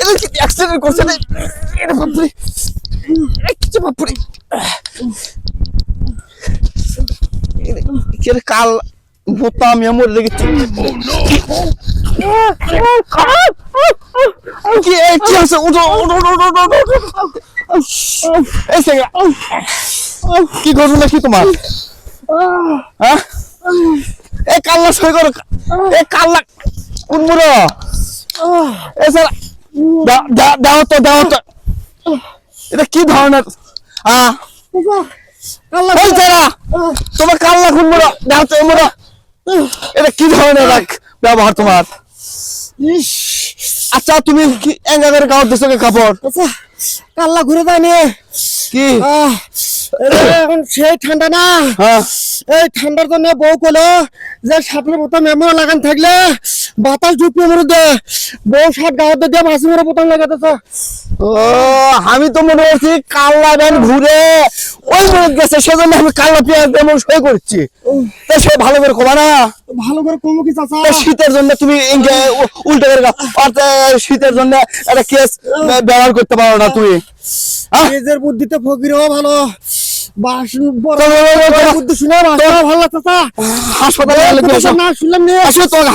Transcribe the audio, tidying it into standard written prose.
এটা কি অ্যাক্সিডেন্ট করছে না? এটা বাপরে, কিছু বাপরে, এটা কাল বোতাম এমন লেগেছে। কি কি আছে? উঠো উঠো উঠো উঠো উঠো। এই সেগা কি ঘটনা কি তোমার? হ্যাঁ, এই কাল্লা সই করো, এই কাল্লা কোন মুড়ো? এ স্যার দাও তো দাও তো, এটা কি ধরনের? তোমার কাল্লা কোন মুড়ো? দাও তো মুড়ো, এটা কি ধরনের ব্যবহার তোমার? আচ্ছা তুমি কি এঙ্গা করে কাপড় দিছো? কাপড় কাল্লা ঘুরে যায়নি কি এখন সেই ঠান্ডা না, এই ঠান্ডার জন্য বউ কলো যে সাপের বোতাম এমন লাগান থাকলে বাতাস ঢুকিয়ে মরে দে, বউ সাপ গাওয়াতে দিয়ে মাছি মরে বোতাম লাগাতেছে। ও আমি তো মনে করছি কাল্লা ব্যান ঘুরে ওই মনে গেছে, সেজন্য আমি কাল্লা পেঁয়াজ এমন সই করছি। তো সে ভালো করে কবা না, ভালো করে কমু কি চাচা? শীতের জন্য তুমি উল্টো করে শীতের জন্য একটা কেস ব্যবহার করতে পারো না তুমি। নিজের বুদ্ধিতে ফকিরও ভালো, বুদ্ধি শুনে ভালো চাচা। হাসপাতালে না শুনলাম নিয়ে হাসপাতাল